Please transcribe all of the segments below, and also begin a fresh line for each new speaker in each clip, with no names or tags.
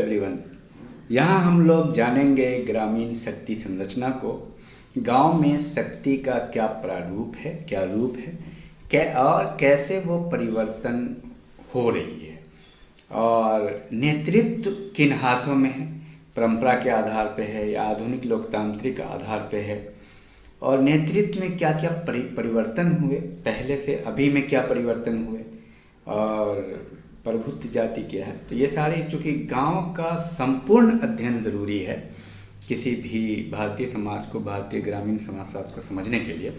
Everyone. यहाँ हम लोग जानेंगे ग्रामीण शक्ति संरचना को, गांव में शक्ति का क्या प्रारूप है, क्या रूप है, और कैसे वो परिवर्तन हो रही है, और नेतृत्व किन हाथों में है, परंपरा के आधार पे है या आधुनिक लोकतांत्रिक आधार पे है, और नेतृत्व में क्या क्या परिवर्तन हुए, पहले से अभी में क्या परिवर्तन हुए, और प्रभुत्व जाति क्या है। तो ये सारे, चूँकि गांव का संपूर्ण अध्ययन ज़रूरी है किसी भी भारतीय समाज को, भारतीय ग्रामीण समाजशास्त्र को समझने के लिए,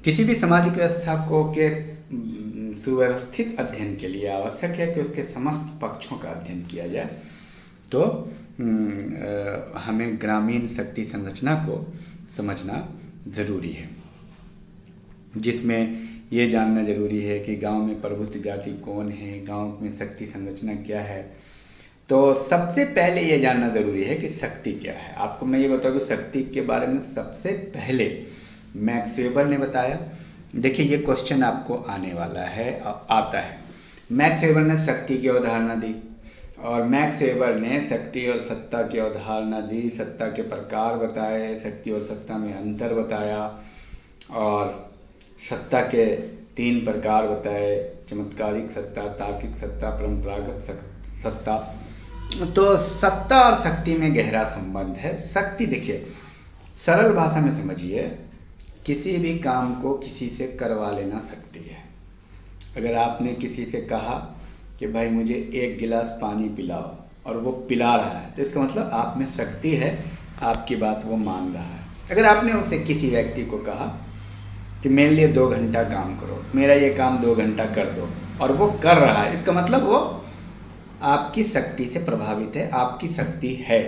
किसी भी सामाजिक व्यवस्था को के सुव्यवस्थित अध्ययन के लिए आवश्यक है कि उसके समस्त पक्षों का अध्ययन किया जाए। तो हमें ग्रामीण शक्ति संरचना को समझना ज़रूरी है, जिसमें ये जानना जरूरी है कि गांव में प्रभुत्व जाति कौन है, गांव में शक्ति संरचना क्या है। तो सबसे पहले ये जानना ज़रूरी है कि शक्ति क्या है। आपको मैं ये बताऊँ कि शक्ति के बारे में सबसे पहले मैक्स वेबर ने बताया। देखिए, ये क्वेश्चन आपको आने वाला है, आता है। मैक्स वेबर ने शक्ति की अवधारणा दी, और मैक्स वेबर ने शक्ति और सत्ता की अवधारणा दी, सत्ता के प्रकार बताए, शक्ति और सत्ता में अंतर बताया, और सत्ता के 3 प्रकार बताए, चमत्कारिक सत्ता, तार्किक सत्ता, परंपरागत सत्ता। तो सत्ता और शक्ति में गहरा संबंध है। शक्ति, देखिए सरल भाषा में समझिए, किसी भी काम को किसी से करवा लेना शक्ति है। अगर आपने किसी से कहा कि भाई मुझे 1 गिलास पानी पिलाओ, और वो पिला रहा है, तो इसका मतलब आप में शक्ति है, आपकी बात वो मान रहा है। अगर आपने उसे, किसी व्यक्ति को कहा कि मेरे लिए 2 घंटा काम करो, मेरा ये काम 2 घंटा कर दो, और वो कर रहा है, इसका मतलब वो आपकी शक्ति से प्रभावित है, आपकी शक्ति है।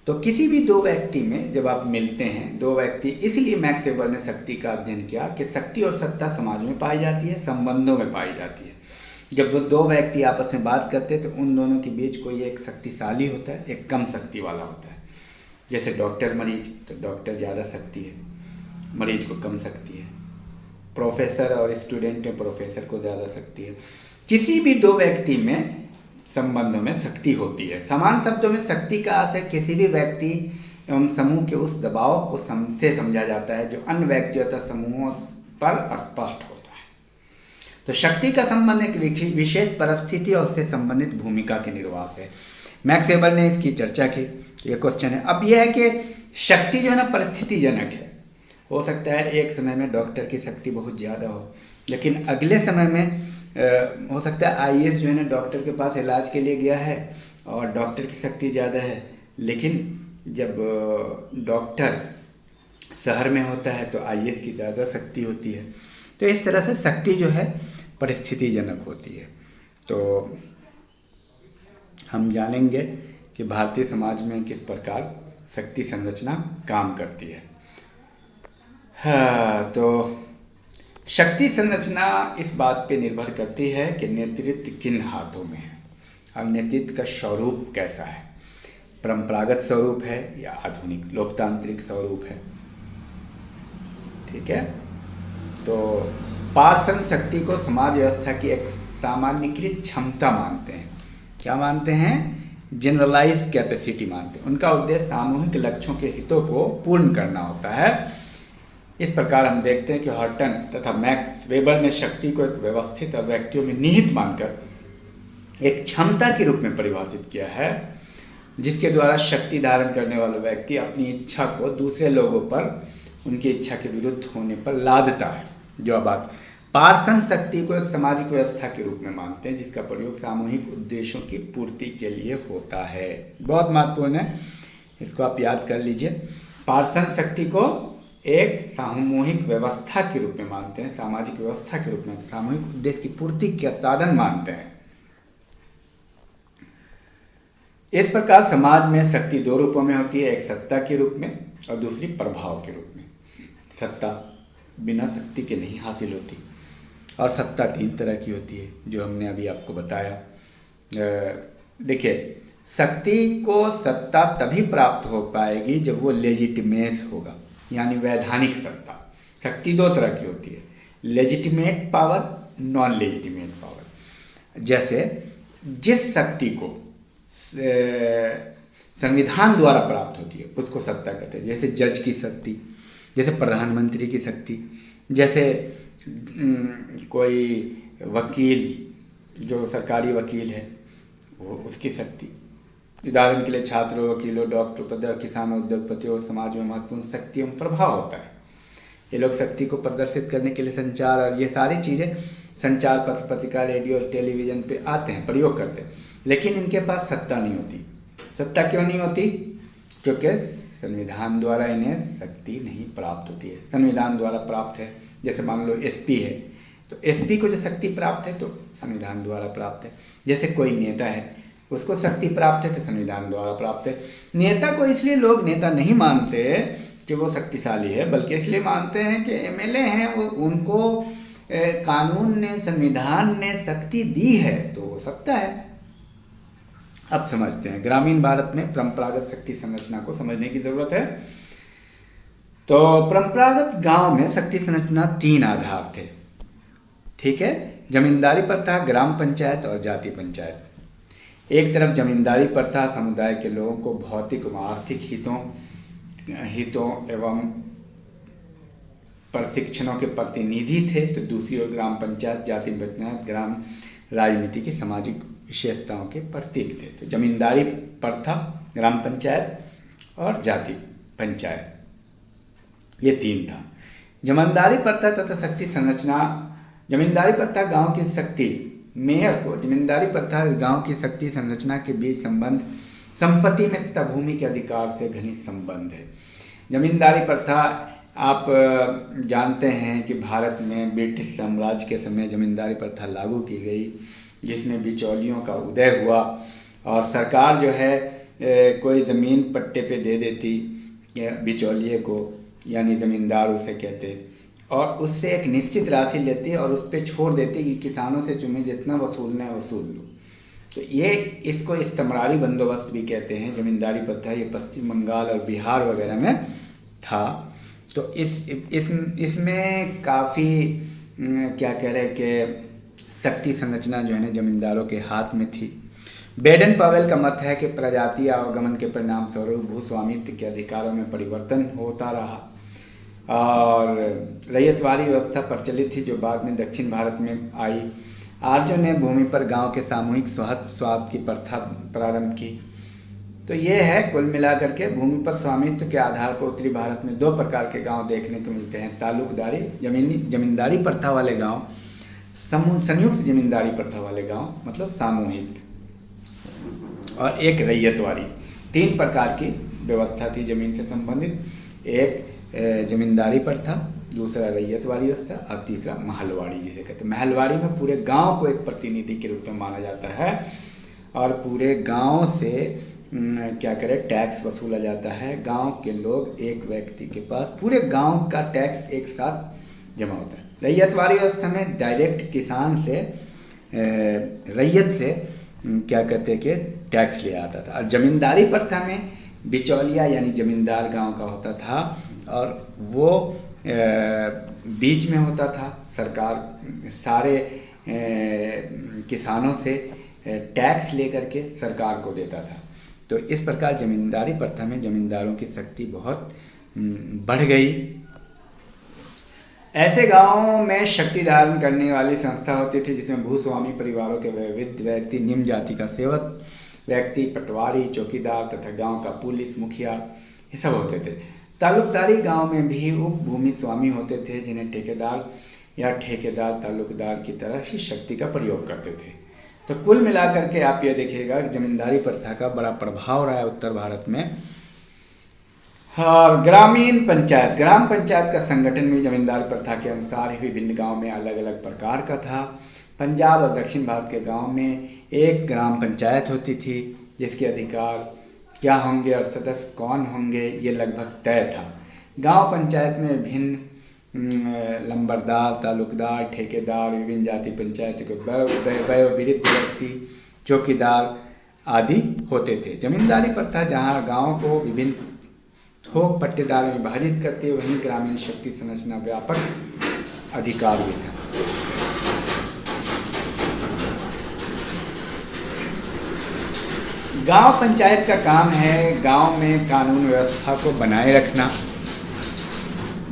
तो किसी भी 2 व्यक्ति में जब आप मिलते हैं, 2 व्यक्ति, इसलिए मैक्स वेबर ने शक्ति का अध्ययन किया कि शक्ति और सत्ता समाज में पाई जाती है, संबंधों में पाई जाती है। जब वो 2 व्यक्ति आपस में बात करते हैं तो उन दोनों के बीच कोई एक शक्तिशाली होता है, एक कम शक्ति वाला होता है। जैसे डॉक्टर मरीज, तो डॉक्टर ज़्यादा शक्ति है, मरीज को कम शक्ति है। प्रोफेसर और स्टूडेंट में प्रोफेसर को ज़्यादा शक्ति है। किसी भी 2 व्यक्ति में संबंधों में शक्ति होती है। समान शब्दों में शक्ति का असर किसी भी व्यक्ति एवं समूह के उस दबाव को से समझा जाता है जो अन्य व्यक्तियों तथा समूहों पर स्पष्ट होता है। तो शक्ति का संबंध एक विशेष परिस्थिति और उससे संबंधित भूमिका के निर्वाह से। मैक्स वेबर ने इसकी चर्चा की। ये क्वेश्चन है। अब यह है कि शक्ति जो है ना, परिस्थितिजनक है। हो सकता है एक समय में डॉक्टर की शक्ति बहुत ज़्यादा हो, लेकिन अगले समय में हो सकता है आईएएस जो है ना, डॉक्टर के पास इलाज के लिए गया है और डॉक्टर की शक्ति ज़्यादा है, लेकिन जब डॉक्टर शहर में होता है तो आईएएस की ज़्यादा शक्ति होती है। तो इस तरह से शक्ति जो है परिस्थितिजनक होती है। तो हम जानेंगे कि भारतीय समाज में किस प्रकार शक्ति संरचना काम करती है। हाँ, तो शक्ति संरचना इस बात पे निर्भर करती है कि नेतृत्व किन हाथों में है और नेतृत्व का स्वरूप कैसा है, परंपरागत स्वरूप है या आधुनिक लोकतांत्रिक स्वरूप है। ठीक है। तो पार्षद शक्ति को समाज व्यवस्था की एक सामान्यीकृत क्षमता मानते हैं। क्या मानते हैं? जनरलाइज कैपेसिटी मानते हैं। उनका उद्देश्य सामूहिक लक्ष्यों के हितों को पूर्ण करना होता है। इस प्रकार हम देखते हैं कि हॉर्टन तथा मैक्स वेबर ने शक्ति को एक व्यवस्थित और व्यक्तियों में निहित मानकर एक क्षमता के रूप में परिभाषित किया है, जिसके द्वारा शक्ति धारण करने वाला व्यक्ति अपनी इच्छा को दूसरे लोगों पर उनकी इच्छा के विरुद्ध होने पर लादता है। जो बात, पार्षद शक्ति को एक सामाजिक व्यवस्था के रूप में मानते हैं जिसका प्रयोग सामूहिक उद्देश्यों की पूर्ति के लिए होता है। बहुत महत्वपूर्ण है, इसको आप याद कर लीजिए। पार्षद शक्ति को एक सामूहिक व्यवस्था के रूप में मानते हैं, सामाजिक व्यवस्था के रूप में, सामूहिक उद्देश्य की पूर्ति का साधन मानते हैं। इस प्रकार समाज में शक्ति 2 रूपों में होती है, एक सत्ता के रूप में और दूसरी प्रभाव के रूप में। सत्ता बिना शक्ति के नहीं हासिल होती, और सत्ता 3 तरह की होती है जो हमने अभी आपको बताया। देखिए, शक्ति को सत्ता तभी प्राप्त हो पाएगी जब वो लेजिटिमेस होगा, यानी वैधानिक सत्ता। शक्ति 2 तरह की होती है, legitimate power, non legitimate power. जैसे जिस शक्ति को संविधान द्वारा प्राप्त होती है उसको सत्ता कहते हैं। जैसे जज की शक्ति, जैसे प्रधानमंत्री की शक्ति, जैसे कोई वकील जो सरकारी वकील है वो उसकी शक्ति। उदाहरण के लिए छात्रों, वकीलों, डॉक्टर, किसानों, उद्योगपतियों, समाज में महत्वपूर्ण शक्ति एवं प्रभाव होता है। ये लोग शक्ति को प्रदर्शित करने के लिए संचार और ये सारी चीज़ें संचार, पत्र पत्रिका, रेडियो और टेलीविज़न पे आते हैं, प्रयोग करते हैं, लेकिन इनके पास सत्ता नहीं होती। सत्ता क्यों नहीं होती? क्योंकि संविधान द्वारा इन्हें शक्ति नहीं प्राप्त होती है। संविधान द्वारा प्राप्त है। जैसे मान लो एसपी है तो एसपी को जो शक्ति प्राप्त है तो संविधान द्वारा प्राप्त है। जैसे कोई नेता है उसको शक्ति प्राप्त है तो संविधान द्वारा प्राप्त है। नेता को इसलिए लोग नेता नहीं मानते कि वो शक्तिशाली है, बल्कि इसलिए मानते हैं कि एमएलए हैं, वो उनको कानून ने, संविधान ने शक्ति दी है तो वो सत्ता है। अब समझते हैं ग्रामीण भारत में परंपरागत शक्ति संरचना को समझने की जरूरत है। तो परंपरागत गांव में शक्ति संरचना 3 आधार थे, ठीक है। जमींदारी प्रथा, ग्राम पंचायत और जाति पंचायत। एक तरफ जमींदारी प्रथा समुदाय के लोगों को भौतिक व आर्थिक हितों एवं प्रशिक्षणों के प्रतिनिधि थे, तो दूसरी ओर ग्राम पंचायत, जाति पंचायत ग्राम राजनीति की सामाजिक विशेषताओं के प्रतीक थे। तो जमींदारी प्रथा, ग्राम पंचायत और जाति पंचायत, ये 3 था। जमींदारी प्रथा तथा शक्ति संरचना। जमींदारी प्रथा गांव की शक्ति, मेयर को जमींदारी प्रथा गांव की शक्ति संरचना के बीच संबंध संपत्ति में तथा भूमि के अधिकार से घनिष्ठ संबंध है। जमींदारी प्रथा आप जानते हैं कि भारत में ब्रिटिश साम्राज्य के समय जमींदारी प्रथा लागू की गई, जिसमें बिचौलियों का उदय हुआ और सरकार जो है कोई ज़मीन पट्टे पे दे देती बिचौलिए को, यानी ज़मींदार उसे कहते, और उससे एक निश्चित राशि लेती और उस पर छोड़ देती कि किसानों से तुम्हें जितना वसूलना है वसूल लो। तो ये इसको इस्तेमारी बंदोबस्त भी कहते हैं। जमींदारी प्रथा ये पश्चिम बंगाल और बिहार वगैरह में था। तो इसमें काफ़ी क्या कह रहे कि शक्ति संरचना जो है ना जमींदारों के हाथ में थी। बेडन पावेल का मत है कि प्रजातीय अवगमन के परिणाम स्वरूप भूस्वामित्व के अधिकारों में परिवर्तन होता रहा और रैयतवाड़ी व्यवस्था प्रचलित थी, जो बाद में दक्षिण भारत में आई। आर्यों ने भूमि पर गांव के सामूहिक स्वाद की प्रथा प्रारंभ की। तो ये है कुल मिलाकर के भूमि पर स्वामित्व के आधार पर उत्तरी भारत में 2 प्रकार के गांव देखने को मिलते हैं। तालुकदारी जमींदारी प्रथा वाले गांव, संयुक्त जमींदारी प्रथा वाले गांव मतलब सामूहिक, और एक रैयतवाड़ी। 3 प्रकार की व्यवस्था थी जमीन से संबंधित। एक जमींदारी प्रथा, दूसरा रैयतवाड़ी व्यवस्था और तीसरा महलवाड़ी जिसे कहते हैं। महलवाड़ी में पूरे गांव को एक प्रतिनिधि के रूप में माना जाता है और पूरे गांव से क्या करें टैक्स वसूला जाता है। गांव के लोग एक व्यक्ति के पास पूरे गांव का टैक्स एक साथ जमा होता है। रैयतवाड़ी व्यवस्था में डायरेक्ट किसान से रैयत से क्या कहते हैं कि टैक्स ले आता था। और जमींदारी प्रथा में बिचौलिया यानी जमींदार गांव का होता था और वो बीच में होता था। सरकार सारे किसानों से टैक्स लेकर के सरकार को देता था। तो इस प्रकार जमींदारी प्रथा में जमींदारों की शक्ति बहुत बढ़ गई। ऐसे गांवों में शक्ति धारण करने वाली संस्था होती थी जिसमें भूस्वामी परिवारों के विविध व्यक्ति, निम्न जाति का सेवक व्यक्ति, पटवारी, चौकीदार तथा गांव का पुलिस मुखिया, ये सब होते थे। तालुकदारी गांव में भी उप भूमि स्वामी होते थे जिन्हें ठेकेदार या ठेकेदार तालुकदार की तरह ही शक्ति का प्रयोग करते थे। तो कुल मिलाकर के आप ये देखिएगा जमींदारी प्रथा का बड़ा प्रभाव रहा है उत्तर भारत में। और ग्रामीण पंचायत, ग्राम पंचायत का संगठन भी जमींदारी प्रथा के अनुसार ही विभिन्न गांव में अलग अलग प्रकार का था। पंजाब और दक्षिण भारत के गांव में एक ग्राम पंचायत होती थी जिसके अधिकार क्या होंगे और सदस्य कौन होंगे ये लगभग तय था। गांव पंचायत में भिन्न लंबरदार, तालुकदार, ठेकेदार, विभिन्न जाति पंचायत के वयोवृद्ध व्यक्ति, चौकीदार आदि होते थे। जमींदारी प्रथा जहां गांव को विभिन्न थोक पट्टेदार में विभाजित करते वहीं ग्रामीण शक्ति संरचना व्यापक अधिकार भी था। गांव पंचायत का काम है गांव में कानून व्यवस्था को बनाए रखना,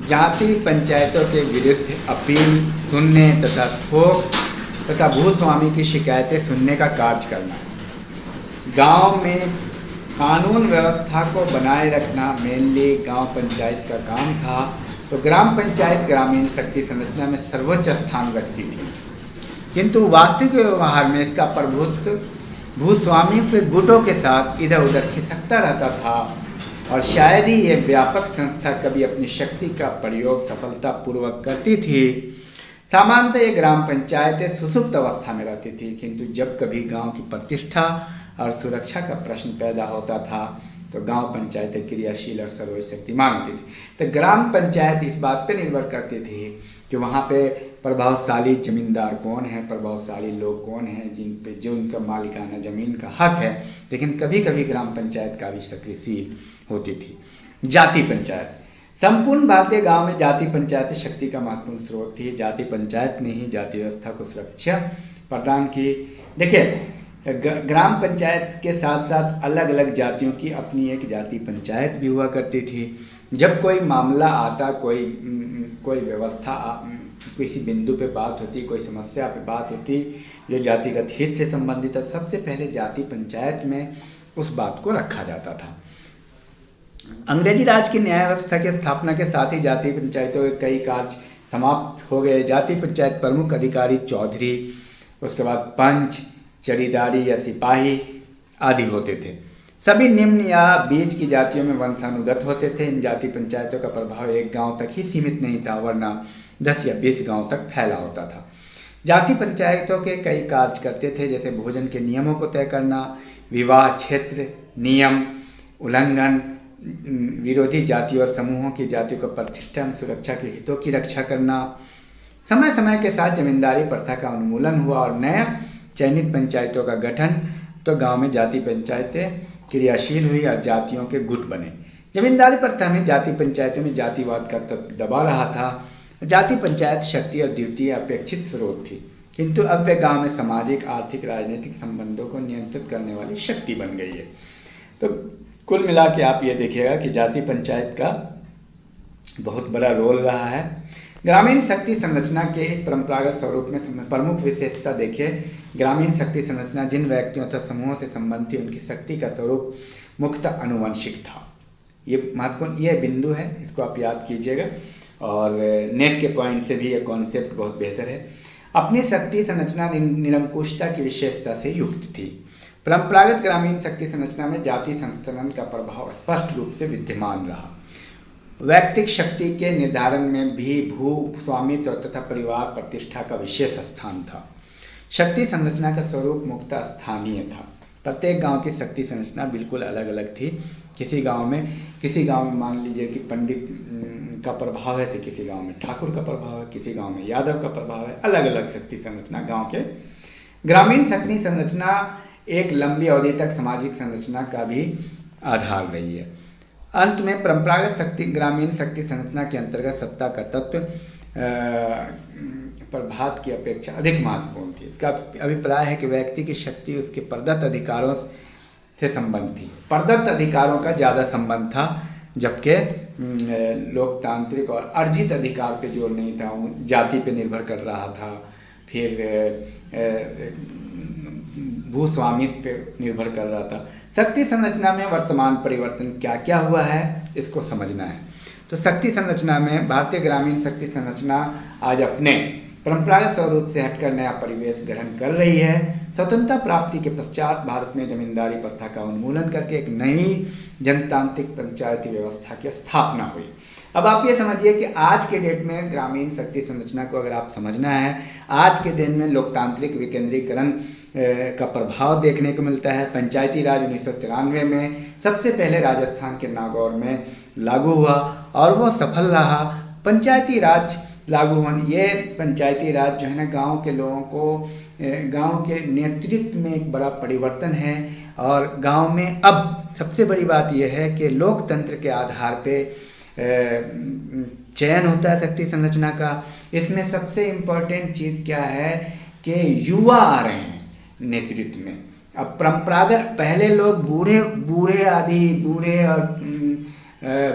जाति पंचायतों के विरुद्ध अपील सुनने तथा थोक तथा भूस्वामी की शिकायतें सुनने का कार्य करना। गांव में कानून व्यवस्था को बनाए रखना मेनली गांव पंचायत का काम था। तो ग्राम पंचायत ग्रामीण शक्ति संरचना में सर्वोच्च स्थान रखती थी, किंतु वास्तविक व्यवहार में इसका प्रभुत्व भूस्वामी के गुटों के साथ इधर उधर खिसकता रहता था और शायद ही ये व्यापक संस्था कभी अपनी शक्ति का प्रयोग सफलतापूर्वक करती थी। सामान्यतः ये ग्राम पंचायतें सुसुप्त अवस्था में रहती थी, किंतु जब कभी गांव की प्रतिष्ठा और सुरक्षा का प्रश्न पैदा होता था तो गांव पंचायतें क्रियाशील और सर्वशक्तिमान होती थी। तो ग्राम पंचायत इस बात पर निर्भर करती थी कि वहाँ पे प्रभावशाली जमींदार कौन है, प्रभावशाली लोग कौन हैं जिन पे जो उनका मालिकाना ज़मीन का हक है। लेकिन कभी कभी ग्राम पंचायत का भी सक्रियशील होती थी। जाति पंचायत, संपूर्ण भारतीय गांव में जाति पंचायत शक्ति का महत्वपूर्ण स्रोत थी। जाति पंचायत ने ही जाति व्यवस्था को सुरक्षा प्रदान की। देखिए, ग्राम पंचायत के साथ साथ अलग अलग जातियों की अपनी एक जाति पंचायत भी हुआ करती थी। जब कोई मामला आता, कोई व्यवस्था किसी बिंदु पे बात होती, कोई समस्या पे बात होती जो जातिगत हित से संबंधित है, सबसे पहले जाति पंचायत में उस बात को रखा जाता था। अंग्रेजी राज की न्याय व्यवस्था की स्थापना के साथ ही जाति पंचायतों के कई कार्य समाप्त हो गए। जाति पंचायत प्रमुख अधिकारी चौधरी, उसके बाद पंच, चरीदारी या सिपाही आदि होते थे। सभी निम्न या बीच की जातियों में वंशानुगत होते थे। इन जाति पंचायतों का प्रभाव एक गांव तक ही सीमित नहीं था, वरना 10 या 20 गांव तक फैला होता था। जाति पंचायतों के कई कार्य करते थे, जैसे भोजन के नियमों को तय करना, विवाह क्षेत्र नियम उल्लंघन, विरोधी जाति और समूहों की जाति को प्रतिष्ठा एवं सुरक्षा के हितों की रक्षा करना। समय समय के साथ जमींदारी प्रथा का उन्मूलन हुआ और नया चयनित पंचायतों का गठन, तो गांव में जाति पंचायतें क्रियाशील हुई और जातियों के गुट बने। जमींदारी प्रथा में जाति पंचायतों में जातिवाद का तत्व दबा रहा था। जाति पंचायत शक्ति और द्वितीय अपेक्षित स्रोत थी, किंतु अब वे गांव में सामाजिक, आर्थिक, राजनीतिक संबंधों को नियंत्रित करने वाली शक्ति बन गई है। तो कुल मिला के आप ये देखिएगा कि जाति पंचायत का बहुत बड़ा रोल रहा है। ग्रामीण शक्ति संरचना के इस परंपरागत स्वरूप में प्रमुख विशेषता देखिए, ग्रामीण शक्ति संरचना जिन व्यक्तियों तथा समूहों से संबंधित थी उनकी शक्ति का स्वरूप मुख्यतः आनुवंशिक था। ये महत्वपूर्ण ये बिंदु है, इसको आप याद कीजिएगा और नेट के पॉइंट से भी ये कॉन्सेप्ट बहुत बेहतर है। अपनी शक्ति संरचना निरंकुशता की विशेषता से युक्त थी। परंपरागत ग्रामीण शक्ति संरचना में जाति संस्थान का प्रभाव स्पष्ट रूप से विद्यमान रहा। वैयक्तिक शक्ति के निर्धारण में भी भू स्वामित्व तथा परिवार प्रतिष्ठा का विशेष स्थान था। शक्ति संरचना का स्वरूप मुख्यतः स्थानीय था। प्रत्येक गांव की शक्ति संरचना बिल्कुल अलग अलग थी। किसी गांव में मान लीजिए कि पंडित का प्रभाव है, तो किसी गांव में ठाकुर का प्रभाव है, किसी गांव में यादव का प्रभाव है। अलग अलग शक्ति संरचना गांव के। ग्रामीण शक्ति संरचना एक लंबी अवधि तक सामाजिक संरचना का भी आधार रही है। अंत में परंपरागत ग्रामीण शक्ति संरचना के अंतर्गत सत्ता का तत्व प्रभात की अपेक्षा अधिक महत्वपूर्ण थी। इसका अभिप्राय है कि व्यक्ति की शक्ति उसके प्रदत्त अधिकारों से संबंध थी। प्रदत्त अधिकारों का ज़्यादा संबंध था, जबकि लोकतांत्रिक और अर्जित अधिकार पे जोर नहीं था, जाति पे निर्भर कर रहा था। फिर भूस्वामित्व पे निर्भर कर रहा था। शक्ति संरचना में वर्तमान परिवर्तन क्या क्या हुआ है, इसको समझना है। तो शक्ति संरचना में भारतीय ग्रामीण शक्ति संरचना आज अपने परंपरागत स्वरूप से हटकर नया परिवेश ग्रहण कर रही है। स्वतंत्रता प्राप्ति के पश्चात भारत में जमींदारी प्रथा का उन्मूलन करके एक नई जनतांत्रिक पंचायती व्यवस्था की स्थापना हुई। अब आप ये समझिए कि आज के डेट में ग्रामीण शक्ति संरचना को अगर आप समझना है, आज के दिन में लोकतांत्रिक विकेंद्रीकरण का प्रभाव देखने को मिलता है। पंचायती राज 1993 में सबसे पहले राजस्थान के नागौर में लागू हुआ और वो सफल रहा। पंचायती राज लागू होने, ये पंचायती राज जो है ना, गांव के लोगों को, गांव के नेतृत्व में एक बड़ा परिवर्तन है। और गांव में अब सबसे बड़ी बात यह है कि लोकतंत्र के आधार पे चयन होता है शक्ति संरचना का। इसमें सबसे इम्पोर्टेंट चीज़ क्या है कि युवा आ रहे हैं नेतृत्व में। अब परंपरागत पहले लोग बूढ़े बूढ़े आदि बूढ़े और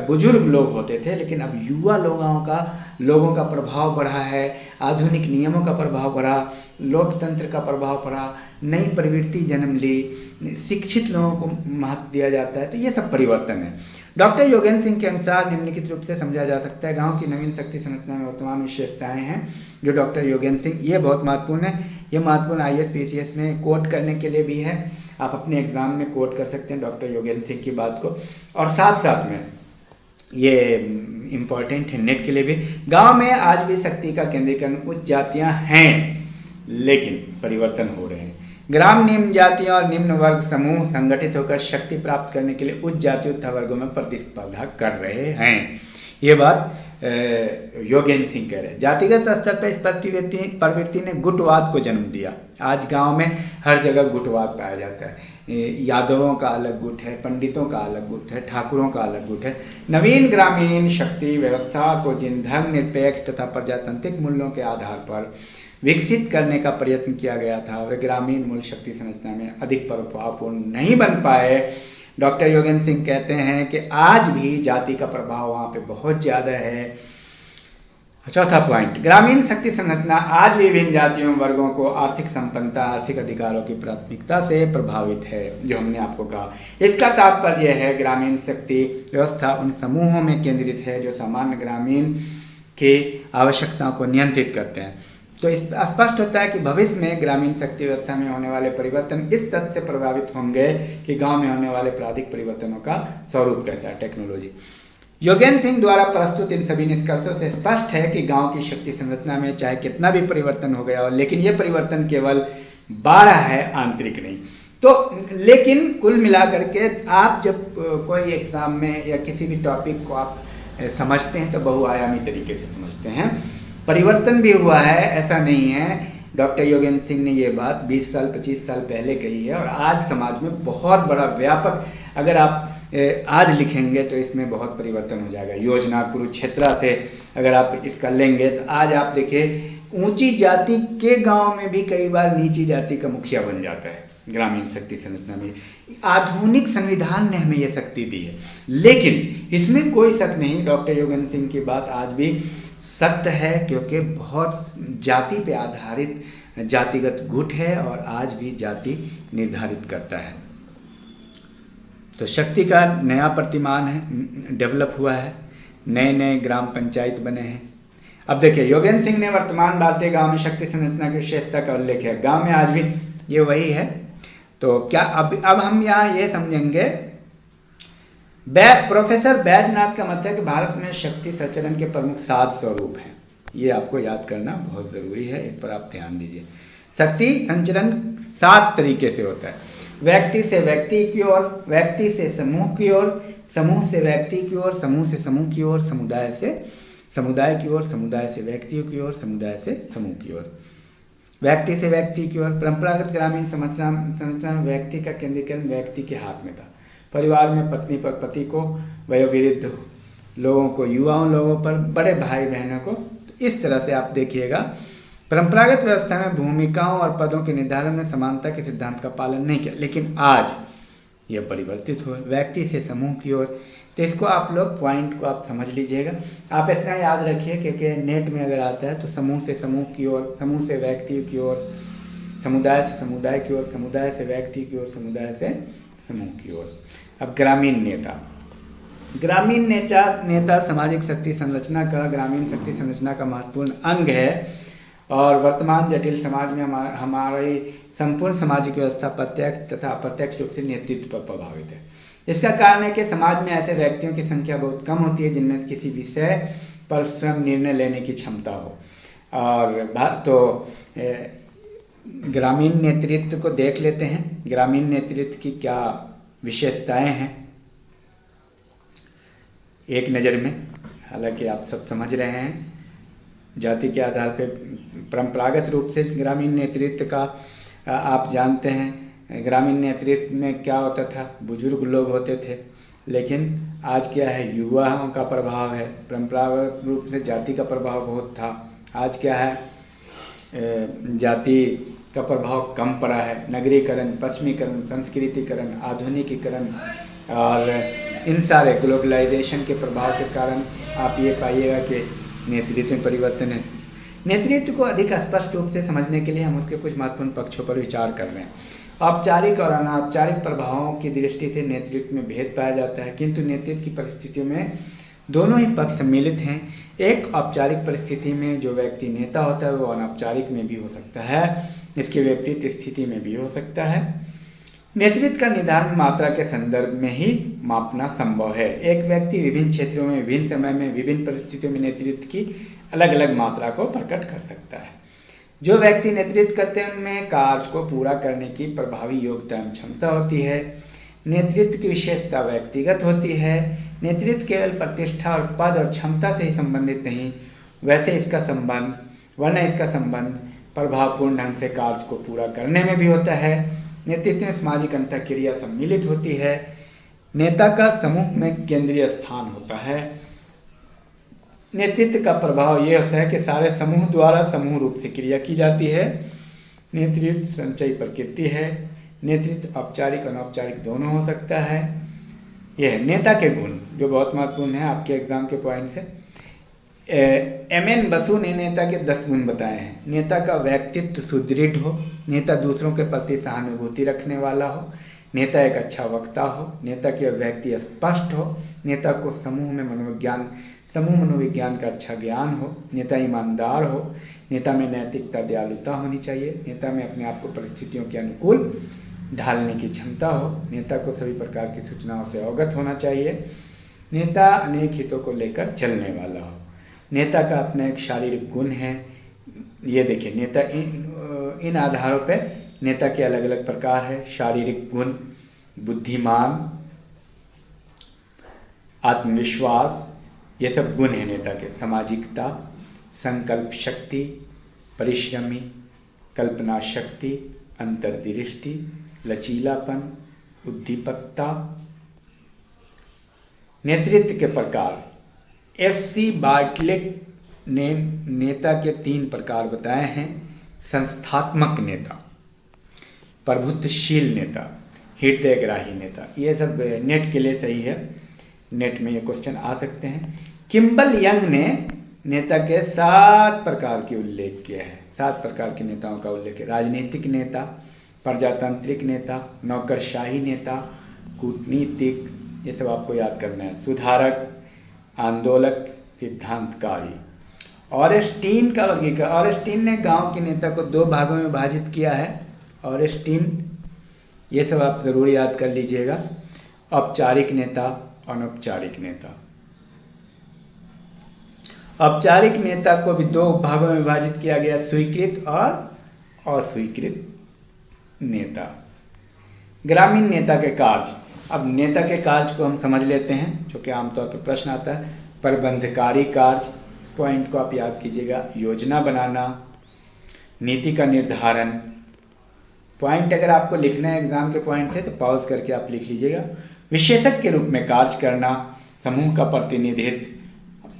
बुजुर्ग लोग होते थे, लेकिन अब युवा लोगों का प्रभाव बढ़ा है, आधुनिक नियमों का प्रभाव बढ़ा, लोकतंत्र का प्रभाव बढ़ा, नई प्रवृत्ति जन्म ली, शिक्षित लोगों को महत्व दिया जाता है। तो ये सब परिवर्तन है। डॉक्टर योगेंद्र सिंह के अनुसार निम्नलिखित रूप से समझा जा सकता है। गांव की नवीन शक्ति संरचना में वर्तमान विशेषताएं हैं जो डॉक्टर योगेंद्र सिंह, ये बहुत महत्वपूर्ण है, ये महत्वपूर्ण IAS PCS में कोट करने के लिए भी है, आप अपने एग्जाम में कोट कर सकते हैं डॉक्टर योगेंद्र सिंह की बात को। और साथ साथ में ये इम्पॉर्टेंट है नेट के लिए भी, गांव में आज भी शक्ति का केंद्रीकरण उच्च जातियां हैं, लेकिन परिवर्तन हो रहे हैं। ग्राम निम्न जातियां और निम्न वर्ग समूह संगठित होकर शक्ति प्राप्त करने के लिए उच्च जाति उत्तर वर्गों में प्रतिस्पर्धा कर रहे हैं। ये बात योगेंद्र सिंह कह रहे हैं। जातिगत स्तर पर इस प्रवृत्ति ने गुटवाद को जन्म दिया। आज गांव में हर जगह गुटवाद पाया जाता है। यादवों का अलग गुट है, पंडितों का अलग गुट है, ठाकुरों का अलग गुट है। नवीन ग्रामीण शक्ति व्यवस्था को जिन धर्म निरपेक्ष तथा प्रजातांत्रिक मूल्यों के आधार पर विकसित करने का प्रयत्न किया गया था, वे ग्रामीण मूल शक्ति संरचना में अधिक प्रभावपूर्ण नहीं बन पाए। डॉक्टर योगेंद्र सिंह कहते हैं कि आज भी जाति का प्रभाव वहाँ पे बहुत ज़्यादा है। चौथा पॉइंट, ग्रामीण शक्ति संरचना आज भी विभिन्न जातियों वर्गों को आर्थिक संपन्नता, आर्थिक अधिकारों की प्राथमिकता से प्रभावित है, जो हमने आपको कहा। इसका तात्पर्य है ग्रामीण शक्ति व्यवस्था उन समूहों में केंद्रित है जो सामान्य ग्रामीण की आवश्यकताओं को नियंत्रित करते हैं। तो इस स्पष्ट होता है कि भविष्य में ग्रामीण शक्ति व्यवस्था में होने वाले परिवर्तन इस तथ्य से प्रभावित होंगे कि गांव में होने वाले प्राधिक परिवर्तनों का स्वरूप कैसा है, टेक्नोलॉजी। योगेंद्र सिंह द्वारा प्रस्तुत इन सभी निष्कर्षों से स्पष्ट है कि गांव की शक्ति संरचना में चाहे कितना भी परिवर्तन हो गया हो, लेकिन ये परिवर्तन केवल बाहर है, आंतरिक नहीं। तो लेकिन कुल मिलाकर के आप जब कोई एग्जाम में या किसी भी टॉपिक को आप समझते हैं तो बहुआयामी तरीके से समझते हैं। परिवर्तन भी हुआ है, ऐसा नहीं है। डॉक्टर योगेंद्र सिंह ने ये बात 20 साल 25 साल पहले कही है और आज समाज में बहुत बड़ा व्यापक, अगर आप आज लिखेंगे तो इसमें बहुत परिवर्तन हो जाएगा। योजना कुरुक्षेत्र से अगर आप इसका लेंगे तो आज आप देखिए ऊंची जाति के गांव में भी कई बार नीची जाति का मुखिया बन जाता है ग्रामीण शक्ति संरचना में। आधुनिक संविधान ने हमें यह शक्ति दी है, लेकिन इसमें कोई शक नहीं, डॉक्टर योगेंद्र सिंह की बात आज भी सत्य है, क्योंकि बहुत जाति पे आधारित जातिगत गुट है और आज भी जाति निर्धारित करता है। तो शक्ति का नया प्रतिमान है, डेवलप हुआ है, नए नए ग्राम पंचायत बने हैं। अब देखिए योगेंद्र सिंह ने वर्तमान भारतीय गांव में शक्ति संरचना की विशेषता का उल्लेख है। गांव में आज भी ये वही है। तो क्या अब हम यहाँ ये समझेंगे, प्रोफेसर बैजनाथ का मत है कि भारत में शक्ति संचरण के प्रमुख 7 स्वरूप हैं। ये आपको याद करना बहुत ज़रूरी है, इस पर आप ध्यान दीजिए। शक्ति संचरण 7 तरीके से होता है। व्यक्ति से व्यक्ति की ओर, व्यक्ति से समूह की ओर, समूह से व्यक्ति की ओर, समूह से समूह की ओर, समुदाय से समुदाय की ओर, समुदाय से व्यक्तियों की ओर, समुदाय से समूह की ओर। व्यक्ति से व्यक्ति की ओर, परंपरागत ग्रामीण संरचना में व्यक्ति का केंद्रीकरण व्यक्ति के हाथ में था। परिवार में पत्नी पर पति को, वयोवृद्ध लोगों को, युवाओं लोगों पर, बड़े भाई बहनों को। तो इस तरह से आप देखिएगा परंपरागत व्यवस्था में भूमिकाओं और पदों के निर्धारण में समानता के सिद्धांत का पालन नहीं किया, लेकिन आज यह परिवर्तित हुआ व्यक्ति से समूह की ओर। तो इसको आप लोग पॉइंट को आप समझ लीजिएगा। आप इतना याद रखिए क्योंकि नेट में अगर आता है तो समूह से समूह की ओर, समूह से व्यक्ति की ओर, समुदाय से समुदाय की ओर, समुदाय से व्यक्ति की ओर, समुदाय से समूह की ओर। अब ग्रामीण नेता, ग्रामीण नेता सामाजिक शक्ति संरचना का, ग्रामीण शक्ति संरचना का महत्वपूर्ण अंग है और वर्तमान जटिल समाज में हमारी संपूर्ण सामाजिक व्यवस्था प्रत्यक्ष तथा अप्रत्यक्ष रूप से नेतृत्व पर प्रभावित है। इसका कारण है कि समाज में ऐसे व्यक्तियों की संख्या बहुत कम होती है जिनमें किसी विषय पर स्वयं निर्णय लेने की क्षमता हो। और तो ग्रामीण नेतृत्व को देख लेते हैं। ग्रामीण नेतृत्व की क्या विशेषताएं हैं एक नज़र में, हालांकि आप सब समझ रहे हैं। जाति के आधार पर परंपरागत रूप से ग्रामीण नेतृत्व का आप जानते हैं, ग्रामीण नेतृत्व में क्या होता था, बुजुर्ग लोग होते थे, लेकिन आज क्या है, युवाओं का प्रभाव है। परंपरागत रूप से जाति का प्रभाव बहुत था, आज क्या है, जाति का प्रभाव कम पड़ा है। नगरीकरण, पश्चिमीकरण, संस्कृतिकरण, आधुनिकीकरण और इन सारे ग्लोबलाइजेशन के प्रभाव के कारण आप ये पाइएगा कि नेतृत्व में परिवर्तन है। नेतृत्व को अधिक स्पष्ट रूप से समझने के लिए हम उसके कुछ महत्वपूर्ण पक्षों पर विचार कर रहे हैं। औपचारिक और अनौपचारिक प्रभावों की दृष्टि से नेतृत्व में भेद पाया जाता है, किंतु नेतृत्व की परिस्थितियों में दोनों ही पक्ष सम्मिलित हैं। एक औपचारिक परिस्थिति में जो व्यक्ति नेता होता है वो अनौपचारिक में भी हो सकता है, इसके विपरीत स्थिति में भी हो सकता है। नेतृत्व का निर्धारण मात्रा के संदर्भ में ही मापना संभव है। एक व्यक्ति विभिन्न क्षेत्रों में, विभिन्न समय में, विभिन्न परिस्थितियों में नेतृत्व की अलग अलग मात्रा को प्रकट कर सकता है। जो व्यक्ति नेतृत्व करते हैं उनमें कार्य को पूरा करने की प्रभावी योग्यता एवं क्षमता होती है। नेतृत्व की विशेषता व्यक्तिगत होती है। नेतृत्व केवल प्रतिष्ठा और पद और क्षमता से ही संबंधित नहीं, वरना इसका संबंध प्रभावपूर्ण ढंग से कार्य को पूरा करने में भी होता है। नेतृत्व में सामाजिक अंतःक्रिया सम्मिलित होती है। नेता का समूह में केंद्रीय स्थान होता है। नेतृत्व का प्रभाव ये होता है कि सारे समूह द्वारा समूह रूप से क्रिया की जाती है। नेतृत्व संचयी प्रकृति है। नेतृत्व औपचारिक अनौपचारिक दोनों हो सकता है। यह नेता के गुण जो बहुत महत्वपूर्ण है, आपके एग्जाम के पॉइंट से एम.एन. बसु ने नेता के 10 गुण बताए हैं। नेता का व्यक्तित्व सुदृढ़ हो, नेता दूसरों के प्रति सहानुभूति रखने वाला हो, नेता एक अच्छा वक्ता हो, नेता की अभिव्यक्ति स्पष्ट हो, नेता को समूह मनोविज्ञान का अच्छा ज्ञान हो, नेता ईमानदार हो, नेता में नैतिकता दयालुता होनी चाहिए, नेता में अपने आप को परिस्थितियों के अनुकूल ढालने की क्षमता हो, नेता को सभी प्रकार की सूचनाओं से अवगत होना चाहिए, नेता अनेक हितों को लेकर चलने वाला हो। नेता का अपना एक शारीरिक गुण है। ये देखिए, नेता इन आधारों पे नेता के अलग अलग प्रकार है। शारीरिक गुण, बुद्धिमान, आत्मविश्वास, ये सब गुण हैं नेता के। सामाजिकता, संकल्प शक्ति, परिश्रमी, कल्पना शक्ति, अंतर्दृष्टि, लचीलापन, उद्दीपकता। नेतृत्व के प्रकार, F.C. बार्टलेट ने नेता के 3 प्रकार बताए हैं। संस्थात्मक नेता, प्रभुत्वशील नेता, हृदयग्राही नेता। ये सब नेट के लिए सही है, नेट में ये क्वेश्चन आ सकते हैं। किम्बल यंग ने नेता के 7 प्रकार के उल्लेख किया है। 7 प्रकार के नेताओं का उल्लेख है। राजनीतिक नेता, प्रजातांत्रिक नेता, नौकरशाही नेता, कूटनीतिक, ये सब आपको याद करना है। सुधारक, आंदोलक, सिद्धांतकारी। ऑरेस्टीन का वर्गीकरण, ऑरेस्टीन ने गांव के नेता को 2 भागों में विभाजित किया है। ऑरेस्टीन, ये सब आप जरूर याद कर लीजिएगा। औपचारिक नेता, अनौपचारिक नेता। औपचारिक नेता को भी 2 भागों में विभाजित किया गया, स्वीकृत और अस्वीकृत नेता। ग्रामीण नेता के कार्य, अब नेता के कार्य को हम समझ लेते हैं, जो कि आमतौर पर प्रश्न आता है। प्रबंधकारी कार्य, इस पॉइंट को आप याद कीजिएगा। योजना बनाना, नीति का निर्धारण। पॉइंट अगर आपको लिखना है एग्जाम के पॉइंट से तो पॉज करके आप लिख लीजिएगा। विशेषज्ञ के रूप में कार्य करना, समूह का प्रतिनिधित्व,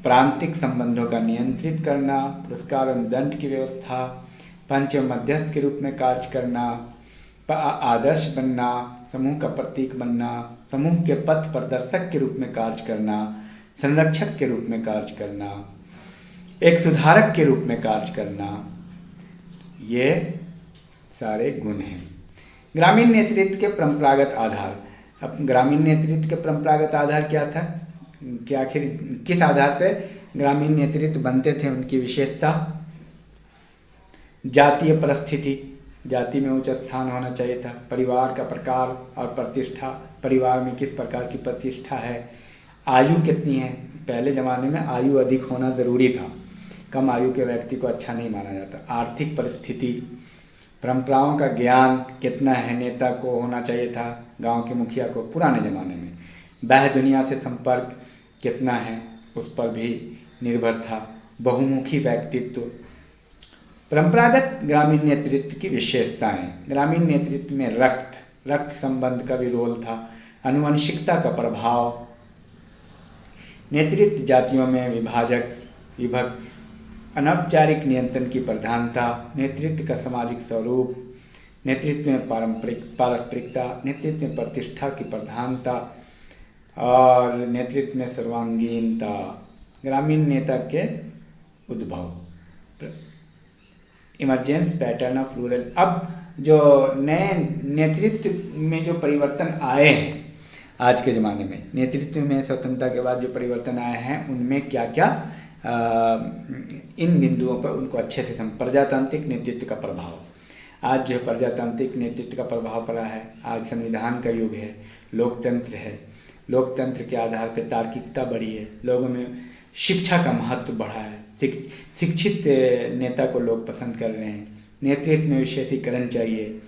प्रांतिक संबंधों का नियंत्रित करना, पुरस्कार और दंड की व्यवस्था, पंच मध्यस्थ के रूप में कार्य करना, आदर्श बनना, समूह का प्रतीक बनना, समूह के पथ प्रदर्शक के रूप में कार्य करना, संरक्षक के रूप में कार्य करना, एक सुधारक के रूप में कार्य करना, ये सारे गुण हैं। ग्रामीण नेतृत्व के परंपरागत आधार। अब ग्रामीण नेतृत्व के परंपरागत आधार क्या था, कि आखिर किस आधार पे ग्रामीण नेतृत्व बनते थे, उनकी विशेषता। जातीय परिस्थिति, जाति में उच्च स्थान होना चाहिए था। परिवार का प्रकार और प्रतिष्ठा, परिवार में किस प्रकार की प्रतिष्ठा है। आयु कितनी है, पहले ज़माने में आयु अधिक होना ज़रूरी था, कम आयु के व्यक्ति को अच्छा नहीं माना जाता। आर्थिक परिस्थिति, परंपराओं का ज्ञान कितना है नेता को होना चाहिए था, गांव के मुखिया को पुराने ज़माने में। बाह्य दुनिया से संपर्क कितना है, उस पर भी निर्भर था। बहुमुखी व्यक्तित्व। परंपरागत ग्रामीण नेतृत्व की विशेषताएं। ग्रामीण नेतृत्व में रक्त संबंध का भी रोल था। आनुवंशिकता का प्रभाव। नेतृत्व जातियों में विभक्त, अनौपचारिक नियंत्रण की प्रधानता, नेतृत्व का सामाजिक स्वरूप, नेतृत्व में पारस्परिकता, नेतृत्व में प्रतिष्ठा की प्रधानता और नेतृत्व में सर्वांगीणता। ग्रामीण नेता के उद्भव, इमरजेंस पैटर्न ऑफ रूरल। अब जो नए नेतृत्व में जो परिवर्तन आए हैं आज के ज़माने में, नेतृत्व में स्वतंत्रता के बाद जो परिवर्तन आए हैं उनमें क्या क्या इन बिंदुओं पर उनको अच्छे से प्रजातांत्रिक नेतृत्व का प्रभाव। आज जो है प्रजातांत्रिक नेतृत्व का प्रभाव पड़ा है। आज संविधान का युग है, लोकतंत्र है। लोकतंत्र के आधार पर तार्किकता बढ़ी है, लोगों में शिक्षा का महत्व बढ़ा है, शिक्षित नेता को लोग पसंद कर रहे हैं। नेतृत्व में विशेषीकरण चाहिए,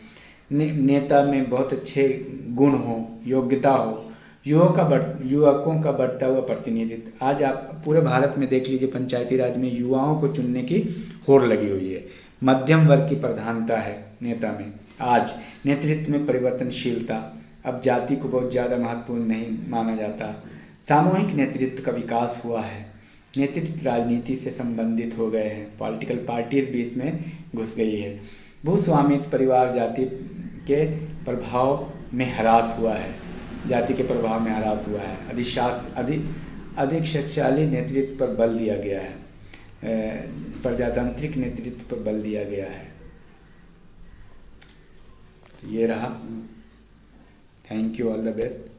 नेता में बहुत अच्छे गुण हो, योग्यता हो, युवकों का बढ़ता हुआ प्रतिनिधित्व। आज आप पूरे भारत में देख लीजिए, पंचायती राज में युवाओं को चुनने की होड़ लगी हुई है। मध्यम वर्ग की प्रधानता है नेता में। आज नेतृत्व में परिवर्तनशीलता, अब जाति को बहुत ज़्यादा महत्वपूर्ण नहीं माना जाता। सामूहिक नेतृत्व का विकास हुआ है। नेतृत्व राजनीति से संबंधित हो गए हैं, पॉलिटिकल पार्टीज भी इसमें घुस गई है। भूस्वामित्व परिवार जाति के प्रभाव में ह्रास हुआ है, जाति के प्रभाव में ह्रास हुआ है। अधिक शक्तिशाली नेतृत्व पर बल दिया गया है, प्रजातांत्रिक नेतृत्व पर बल दिया गया है। ये रहा। Thank you, all the best.